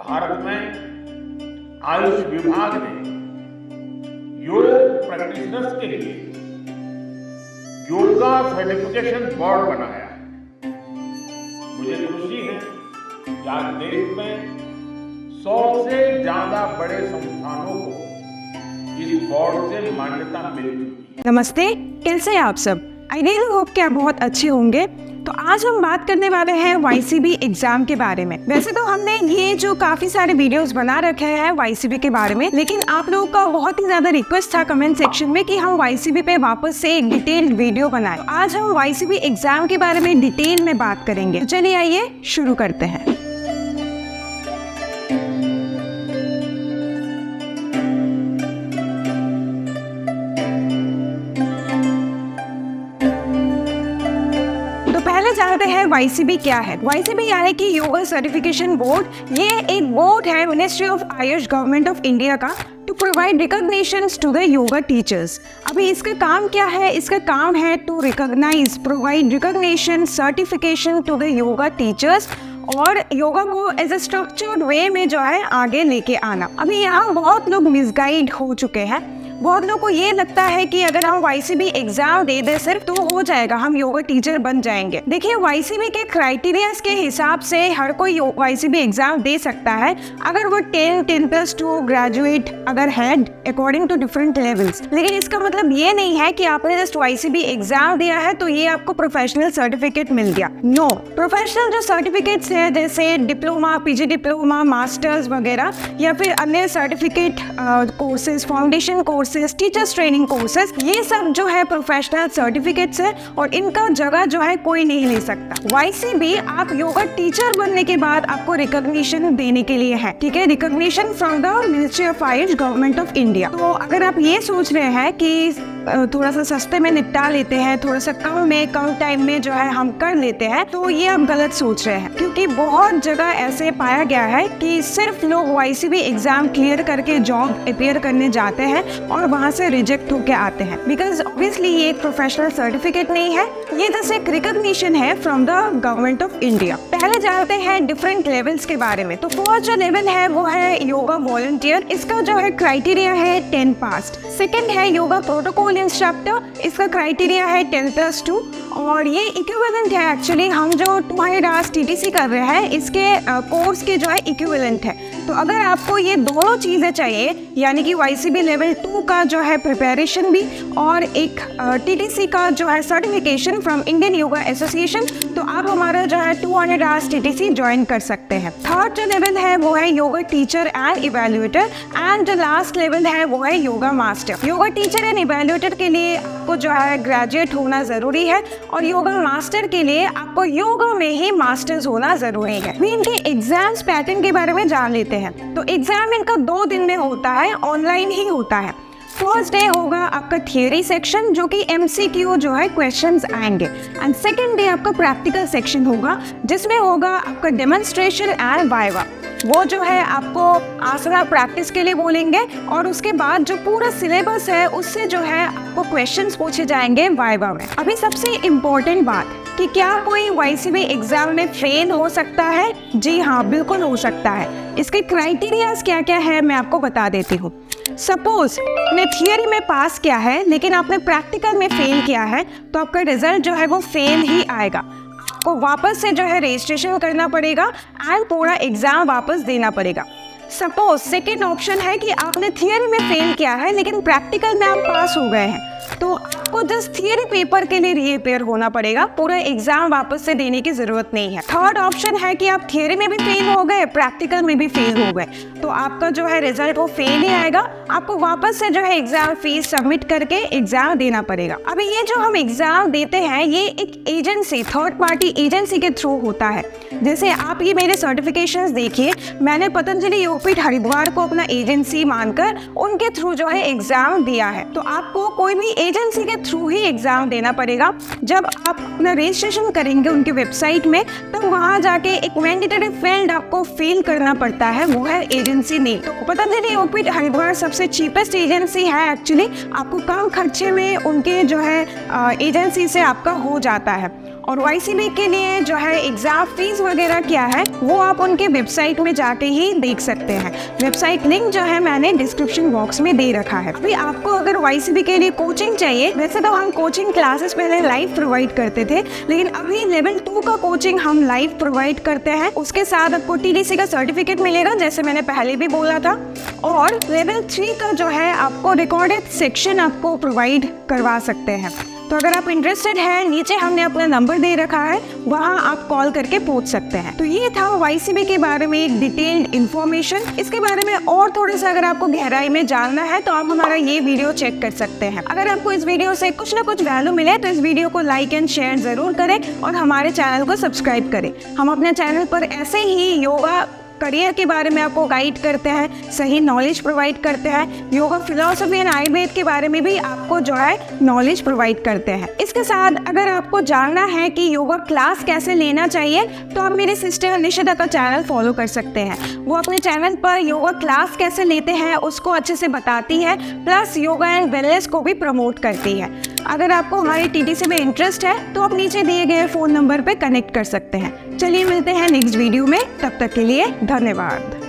भारत में आयुष विभाग ने योग प्रैक्टिशनर्स के लिए योगा सर्टिफिकेशन बोर्ड बनाया है। मुझे खुशी है कि आज देश में 100 से ज्यादा बड़े संस्थानों को इस बोर्ड से मान्यता मिल चुकी है। नमस्ते, कैसे हैं आप सब? आई रियली होप कि आप बहुत अच्छे होंगे। तो आज हम बात करने वाले हैं YCB एग्जाम के बारे में। वैसे तो हमने ये जो काफी सारे वीडियोस बना रखे हैं YCB के बारे में, लेकिन आप लोगों का बहुत ही ज्यादा रिक्वेस्ट था कमेंट सेक्शन में कि हम YCB पे वापस से एक डिटेल्ड वीडियो बनाएं। तो आज हम YCB एग्जाम के बारे में डिटेल में बात करेंगे। तो चलिए आइए शुरू करते हैं। जानते हैं YCB क्या है। YCB यानी कि योगा सर्टिफिकेशन बोर्ड। ये एक बोर्ड है ministry of Ayush government of India का to provide recognitions to the yoga teachers. अभी इसका काम क्या है? इसका काम है to recognise, provide recognition, certification to the yoga teachers और योगा को एज ए स्ट्रक्चर्ड वे में जो है आगे लेके आना। अभी यहाँ बहुत लोग मिसगाइड हो चुके हैं। बहुत लोगों को ये लगता है कि अगर हम YCB एग्जाम दे दे सिर्फ तो हो जाएगा, हम योगा टीचर बन जाएंगे। देखिए YCB के क्राइटेरियाज के हिसाब से हर कोई YCB एग्जाम दे सकता है अगर वो 10+2 ग्रेजुएट अगर है अकॉर्डिंग टू डिफरेंट लेवल्स। लेकिन इसका मतलब ये नहीं है कि आपने जस्ट YCB एग्जाम दिया है तो ये आपको प्रोफेशनल सर्टिफिकेट मिल गया। नो, प्रोफेशनल जो सर्टिफिकेट्स है जैसे डिप्लोमा, PG डिप्लोमा, मास्टर्स वगैरह या फिर अन्य certificate courses, foundation course, teachers training courses, ये सब जो है प्रोफेशनल सर्टिफिकेट्स है और इनका जगह जो है कोई नहीं ले सकता। YCB आप योगा टीचर बनने के बाद आपको रिकॉग्निशन देने के लिए है, ठीक है, recognition from the ministry of Ayush government of India. तो अगर आप ये सोच रहे हैं कि थोड़ा सा सस्ते में निपटा लेते हैं, थोड़ा सा कम टाइम में जो है हम कर लेते हैं, तो ये आप गलत सोच रहे हैं। क्योंकि बहुत जगह ऐसे पाया गया है कि सिर्फ लोग YCB एग्जाम क्लियर करके जॉब अपियर करने जाते हैं और वहाँ से रिजेक्ट होके आते हैं। बिकॉज ऑब्वियसली ये एक प्रोफेशनल सर्टिफिकेट नहीं है, ये जैसे एक रिकॉग्निशन है from the government of India. पहले जानते हैं डिफरेंट लेवल्स के बारे में। तो फर्स्ट जो लेवल है वो है योगा वॉलंटियर। इसका जो है क्राइटेरिया है 10 पास। सेकेंड है योगा प्रोटोकॉल इंस्ट्रक्टर। इसका क्राइटेरिया है 10+2 और ये इक्विवेलेंट है एक्चुअली हम जो 200 आवर्स TTC कर रहे हैं इसके कोर्स के जो है इक्विवेलेंट है। तो अगर आपको ये दोनों चीज़ें चाहिए यानी कि YCB लेवल 2 का जो है प्रिपरेशन भी और एक TTC का जो है certification from Indian yoga association, तो आप हमारा जो है 200 आवर्स TTC ज्वाइन कर सकते हैं। थर्ड जो लेवल है वो है yoga teacher and evaluator and जो लास्ट लेवल है वो है yoga master. Yoga teacher and evaluator के लिए आपको जो है ग्रेजुएट होना ज़रूरी है और योगा मास्टर के लिए आपको योगा में ही मास्टर्स होना ज़रूरी है। भी इनके एग्जाम्स पैटर्न के बारे में जान लेते हैं। तो एग्जाम इनका 2 दिन में होता है, ऑनलाइन ही होता है। फर्स्ट डे होगा आपका थियोरी सेक्शन जो कि MCQ जो है क्वेश्चंस आएंगे एंड सेकंड डे आपका प्रैक्टिकल सेक्शन होगा जिसमें होगा आपका डेमोन्स्ट्रेशन एंड वाइवा। वो जो है आपको आसना प्रैक्टिस के लिए बोलेंगे और उसके बाद जो पूरा सिलेबस है उससे जो है आपको क्वेश्चंस पूछे जाएंगे वाइवा में। अभी सबसे इम्पोर्टेंट बात कि क्या कोई YCB एग्जाम में फेल हो सकता है? जी हाँ, बिल्कुल हो सकता है। इसके क्राइटेरियाज क्या क्या है मैं आपको बता देती हूँ। सपोज आपने थियोरी में पास किया है लेकिन आपने प्रैक्टिकल में फेल किया है तो आपका रिजल्ट जो है वो फेल ही आएगा। आपको वापस से जो है रजिस्ट्रेशन करना पड़ेगा एंड पूरा एग्जाम वापस देना पड़ेगा। सपोज सेकेंड ऑप्शन है कि आपने थियोरी में फेल किया है लेकिन प्रैक्टिकल में आप पास हो गए हैं तो आपको जस्ट थियोरी पेपर के लिए रीअपियर होना पड़ेगा, पूरा एग्जाम वापस से देने की जरूरत नहीं है। थर्ड ऑप्शन है कि आप थियोरी में भी फेल हो गए, प्रैक्टिकल में भी फेल हो गए, तो आपका जो है रिजल्ट वो फेल ही आएगा। आपको वापस से जो है एग्जाम फीस सबमिट करके एग्जाम देना पड़ेगा। अभी ये जो हम एग्जाम देते हैं ये एक एजेंसी, थर्ड पार्टी एजेंसी के थ्रू होता है। जैसे आप ये मेरे सर्टिफिकेशंस देखिए, मैंने पतंजलि योगपीठ हरिद्वार को अपना एजेंसी मानकर उनके थ्रू जो है एग्जाम दिया है। तो आपको कोई भी एजेंसी के थ्रू ही एग्जाम देना पड़ेगा। जब आप अपना रजिस्ट्रेशन करेंगे उनकी वेबसाइट में तब वहाँ जाके एक मैंडेटरी फील्ड आपको फिल करना पड़ता है, वो है एजेंसी नेम। तो पतंजलि योगपीठ हरिद्वार सबसे चीपेस्ट एजेंसी है एक्चुअली, आपको कम खर्चे में उनके जो है एजेंसी से आपका हो जाता है। और YCB के लिए जो है एग्जाम फीस वगैरह क्या है वो आप उनके वेबसाइट में जाके ही देख सकते हैं। वेबसाइट लिंक जो है मैंने डिस्क्रिप्शन बॉक्स में दे रखा है। अभी आपको अगर YCB के लिए कोचिंग चाहिए, वैसे तो हम कोचिंग क्लासेस पहले लाइव प्रोवाइड करते थे, लेकिन अभी लेवल 2 का कोचिंग हम लाइव प्रोवाइड करते हैं। उसके साथ आपको TDC का सर्टिफिकेट मिलेगा, जैसे मैंने पहले भी बोला था, और लेवल 3 का जो है आपको रिकॉर्डेड सेक्शन आपको प्रोवाइड करवा सकते हैं। तो अगर आप इंटरेस्टेड हैं, नीचे हमने अपना नंबर दे रखा है, वहाँ आप कॉल करके पूछ सकते हैं। तो ये था YCB के बारे में एक डिटेल्ड इन्फॉर्मेशन। इसके बारे में और थोड़ा सा अगर आपको गहराई में जानना है तो आप हमारा ये वीडियो चेक कर सकते हैं। अगर आपको इस वीडियो से कुछ ना कुछ वैल्यू मिले तो इस वीडियो को लाइक एंड शेयर जरूर करें और हमारे चैनल को सब्सक्राइब करें। हम अपने चैनल पर ऐसे ही योगा करियर के बारे में आपको गाइड करते हैं, सही नॉलेज प्रोवाइड करते हैं, योगा फिलॉसफी एंड आयुर्वेद के बारे में भी आपको जो है नॉलेज प्रोवाइड करते हैं। इसके साथ अगर आपको जानना है कि योगा क्लास कैसे लेना चाहिए तो आप मेरे सिस्टर निशिता का चैनल फॉलो कर सकते हैं। वो अपने चैनल पर योगा क्लास कैसे लेते हैं उसको अच्छे से बताती है, प्लस योगा एंड वेलनेस को भी प्रमोट करती है। अगर आपको हमारे TDC में इंटरेस्ट है तो आप नीचे दिए गए फ़ोन नंबर पर कनेक्ट कर सकते हैं। चलिए मिलते हैं नेक्स्ट वीडियो में, तब तक के लिए धन्यवाद।